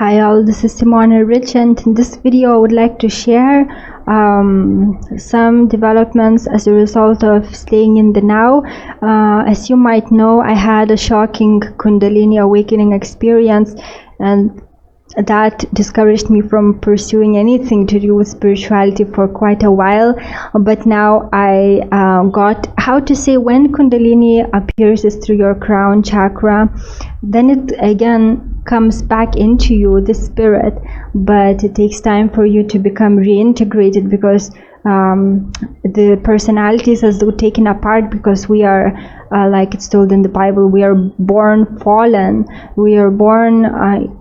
Hi all, this is Simona Rich, and in this video I would like to share some developments as a result of staying in the now. As you might know, I had a shocking Kundalini awakening experience, and that discouraged me from pursuing anything to do with spirituality for quite a while. But now I got how to say when Kundalini appears is through your crown chakra, then it again comes back into you, the spirit, but it takes time for you to become reintegrated, because the personality is as though taken apart, because we are like it's told in the Bible, we are born fallen, we are born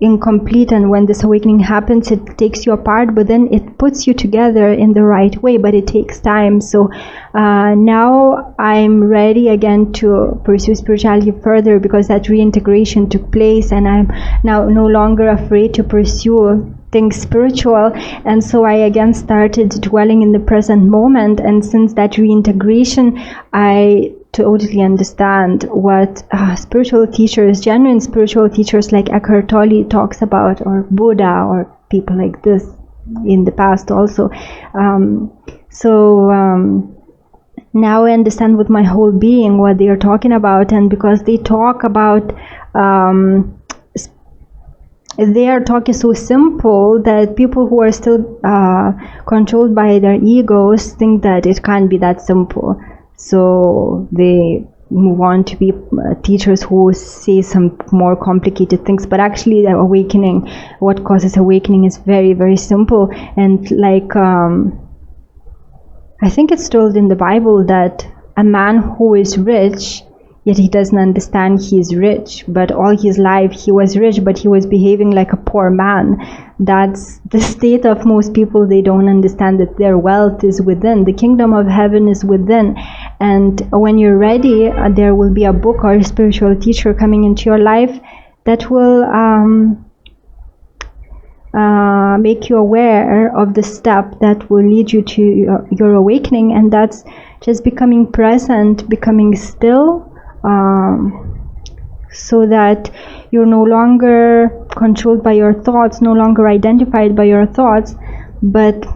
incomplete, and when this awakening happens it takes you apart, but then it puts you together in the right way, but it takes time. So now I'm ready again to pursue spirituality further, because that reintegration took place, and I'm now no longer afraid to pursue things spiritual. And so I again started dwelling in the present moment, and since that reintegration I totally understand what spiritual teachers, genuine spiritual teachers like Eckhart Tolle talks about, or Buddha, or people like this in the past also. Now I understand with my whole being what they are talking about, and because they talk about their talk is so simple that people who are still controlled by their egos think that it can't be that simple. So they move on to be teachers who say some more complicated things. But actually the awakening, what causes awakening, is very, very simple. And like, I think it's told in the Bible that a man who is rich, yet he doesn't understand he is rich, but all his life he was rich, but he was behaving like a poor man. That's the state of most people. They don't understand that their wealth is within. The kingdom of heaven is within. And when you're ready, there will be a book or a spiritual teacher coming into your life that will make you aware of the step that will lead you to your awakening, and that's just becoming present, becoming still, so that you're no longer controlled by your thoughts, no longer identified by your thoughts, but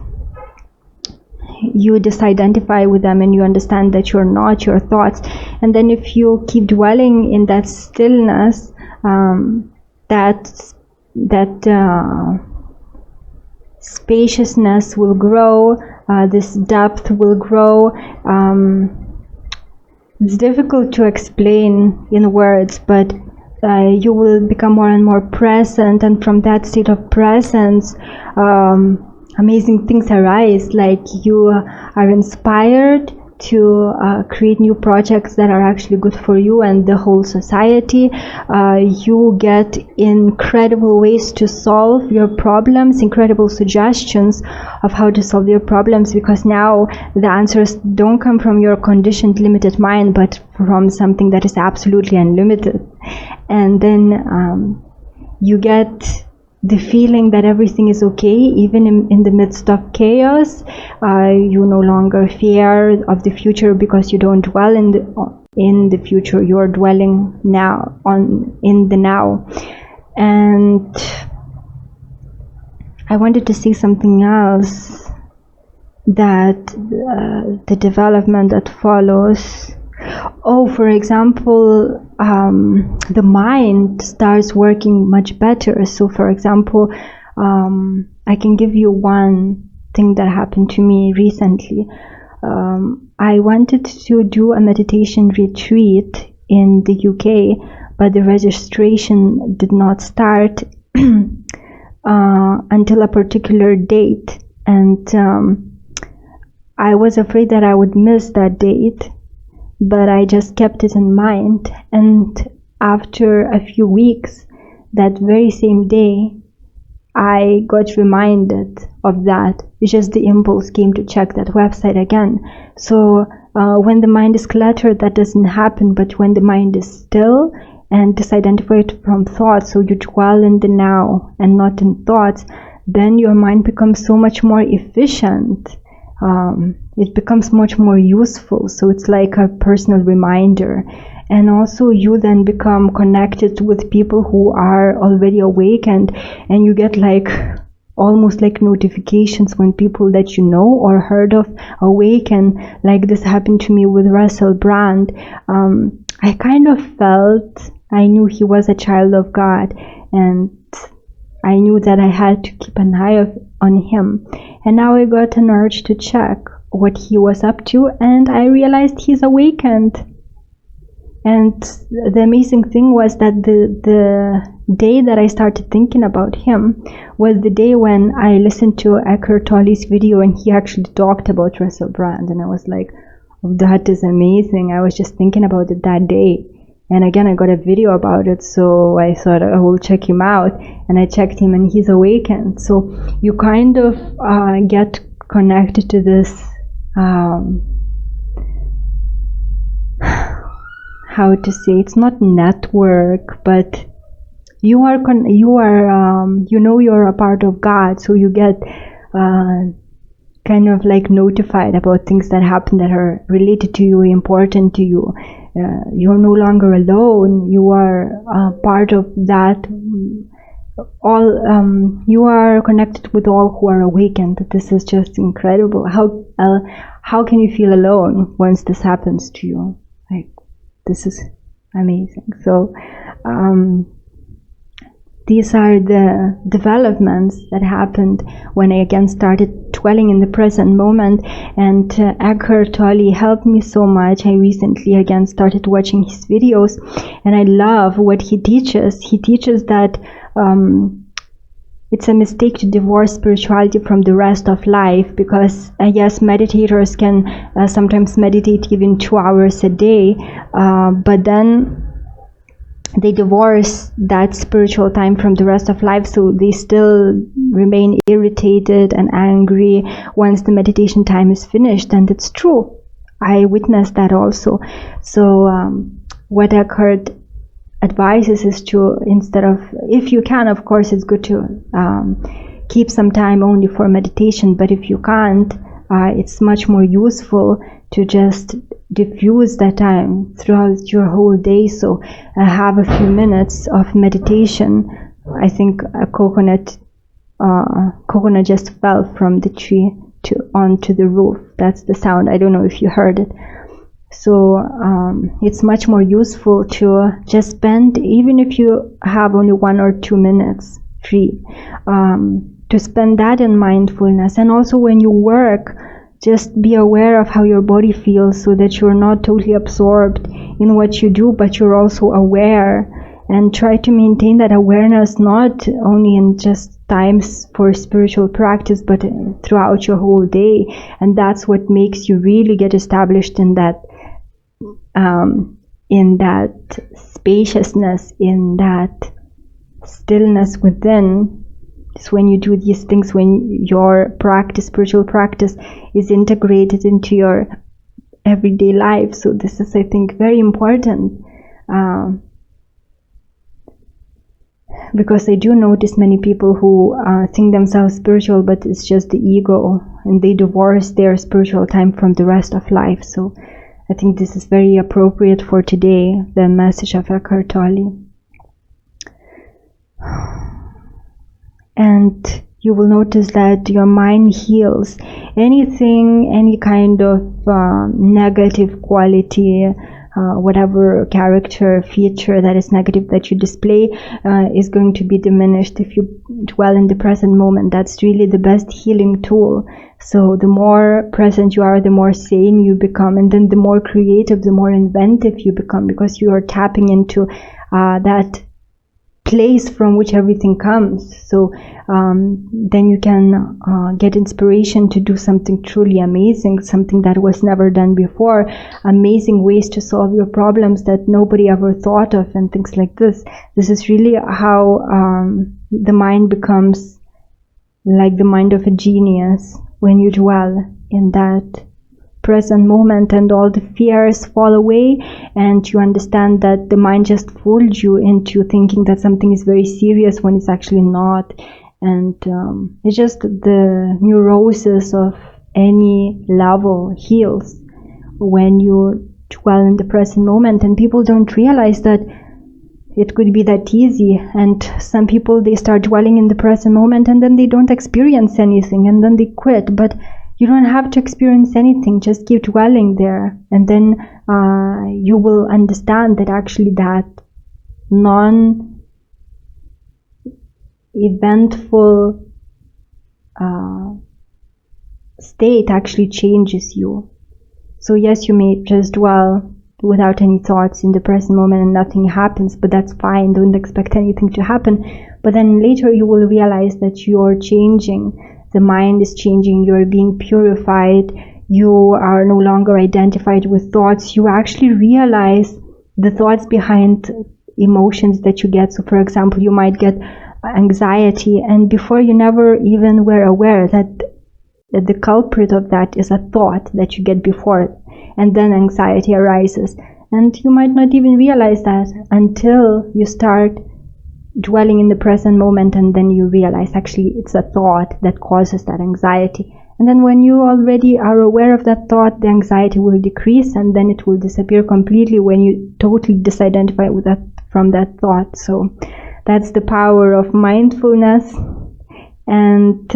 you disidentify with them, and you understand that you're not your thoughts. And then if you keep dwelling in that stillness, that spaciousness will grow, this depth will grow. It's difficult to explain in words, but you will become more and more present, and from that state of presence, amazing things arise. Like you are inspired to create new projects that are actually good for you and the whole society. You get incredible ways to solve your problems, incredible suggestions of how to solve your problems, because now the answers don't come from your conditioned, limited mind, but from something that is absolutely unlimited. And then you get the feeling that everything is okay, even in the midst of chaos. You no longer fear of the future, because you don't dwell in the future. You are dwelling now in the now. And I wanted to say something else, that the development that follows. For example, the mind starts working much better. So for example, I can give you one thing that happened to me recently. I wanted to do a meditation retreat in the UK, but the registration did not start until a particular date, and I was afraid that I would miss that date, but I just kept it in mind. And after a few weeks, that very same day, I got reminded of that. It's just the impulse came to check that website again. So when the mind is cluttered, that doesn't happen. But when the mind is still and disidentified from thoughts, so you dwell in the now and not in thoughts, then your mind becomes so much more efficient. It becomes much more useful. So it's like a personal reminder. and also you then become connected with people who are already awakened, and you get like almost like notifications when people that you know or heard of awaken. Like this happened to me with Russell Brand. I kind of felt, I knew he was a child of God, and I knew that I had to keep an eye on him. And now I got an urge to check what he was up to, and I realized he's awakened. And the amazing thing was that the day that I started thinking about him was the day when I listened to Eckhart Tolle's video, and he actually talked about Russell Brand, and I was like, oh, that is amazing. I was just thinking about it that day. And again, I got a video about it, so I thought I will check him out, and I checked him, and he's awakened. So you kind of get connected to this, how to say, it's not network, but you know you're a part of God, so you get kind of like notified about things that happen that are related to you, important to you. You're no longer alone. You are part of that. You are connected with all who are awakened. This is just incredible. How can you feel alone once this happens to you? Like, this is amazing. So these are the developments that happened when I again started dwelling in the present moment, and Eckhart Tolle helped me so much. I recently again started watching his videos, and I love what he teaches. He teaches that it's a mistake to divorce spirituality from the rest of life, because yes, meditators can sometimes meditate even 2 hours a day, but then they divorce that spiritual time from the rest of life, so they still remain irritated and angry once the meditation time is finished. And it's true. I witnessed that also. So what Eckhart advises is to, instead of, if you can, of course, it's good to keep some time only for meditation, but if you can't, it's much more useful to just diffuse that time throughout your whole day. So have a few minutes of meditation. I think a coconut just fell from the tree onto the roof. That's the sound. I don't know if you heard it. So it's much more useful to just spend, even if you have only 1 or 2 minutes free, to spend that in mindfulness. And also when you work, just be aware of how your body feels, so that you're not totally absorbed in what you do, but you're also aware, and try to maintain that awareness not only in just times for spiritual practice, but throughout your whole day. And that's what makes you really get established in that spaciousness, in that stillness within. It's when you do these things, when your practice, spiritual practice, is integrated into your everyday life. So this is, I think, very important, because I do notice many people who think themselves spiritual, but it's just the ego, and they divorce their spiritual time from the rest of life. So I think this is very appropriate for today, the message of Eckhart Tolle. And you will notice that your mind heals anything, any kind of negative quality, whatever character, feature that is negative that you display is going to be diminished if you dwell in the present moment. That's really the best healing tool. So the more present you are, the more sane you become, and then the more creative, the more inventive you become, because you are tapping into that place from which everything comes. So then you can get inspiration to do something truly amazing, something that was never done before, amazing ways to solve your problems that nobody ever thought of, and things like this. This is really how the mind becomes like the mind of a genius, when you dwell in that present moment and all the fears fall away, and you understand that the mind just fooled you into thinking that something is very serious when it's actually not. And it's just the neurosis of any level heals when you dwell in the present moment. And people don't realize that it could be that easy. And some people, they start dwelling in the present moment and then they don't experience anything and then they quit. But you don't have to experience anything, just keep dwelling there, and then you will understand that actually that non-eventful state actually changes you. So yes, you may just dwell without any thoughts in the present moment and nothing happens, but that's fine. Don't expect anything to happen. But then later you will realize that you're changing. The mind is changing. You're being purified. You are no longer identified with thoughts. You actually realize the thoughts behind emotions that you get. So for example, you might get anxiety, and before you never even were aware that the culprit of that is a thought that you get before, and then anxiety arises, and you might not even realize that until you start dwelling in the present moment, and then you realize actually it's a thought that causes that anxiety. And then when you already are aware of that thought, the anxiety will decrease, and then it will disappear completely when you totally disidentify with that from that thought. So that's the power of mindfulness. And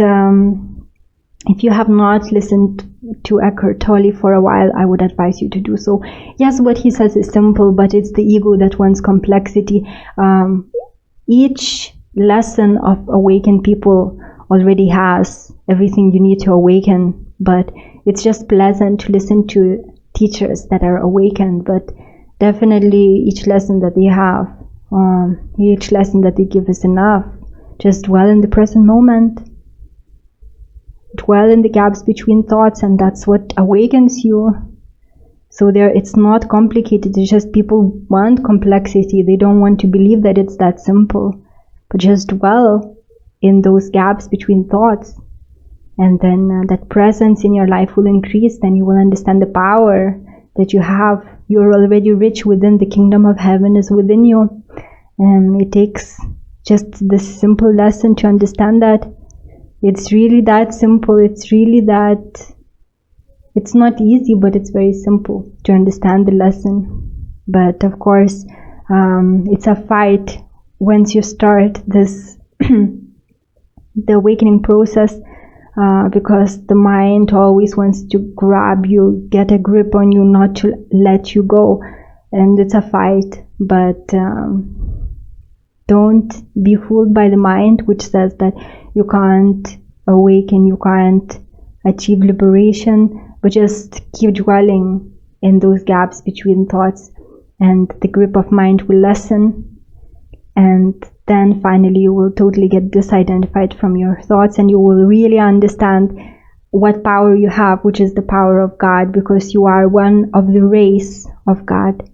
if you have not listened to Eckhart Tolle for a while, I would advise you to do so. Yes, what he says is simple, but it's the ego that wants complexity. Each lesson of awakened people already has everything you need to awaken, but it's just pleasant to listen to teachers that are awakened. But definitely each lesson that they have, each lesson that they give is enough. Just dwell in the present moment. Dwell in the gaps between thoughts, and that's what awakens you. So it's not complicated. It's just people want complexity. They don't want to believe that it's that simple. But just dwell in those gaps between thoughts, and then that presence in your life will increase. Then you will understand the power that you have. You're already rich within. The kingdom of heaven is within you. And it takes just this simple lesson to understand that. It's really that simple. It's really that, it's not easy, but it's very simple to understand the lesson. But of course, it's a fight once you start this, the awakening process, because the mind always wants to grab you, get a grip on you, not to let you go. And it's a fight, but don't be fooled by the mind, which says that you can't awaken, you can't achieve liberation, but just keep dwelling in those gaps between thoughts, and the grip of mind will lessen, and then finally you will totally get disidentified from your thoughts, and you will really understand what power you have, which is the power of God, because you are one of the race of God.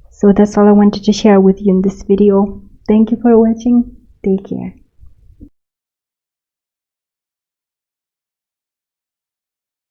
So that's all I wanted to share with you in this video. Thank you for watching. Take care.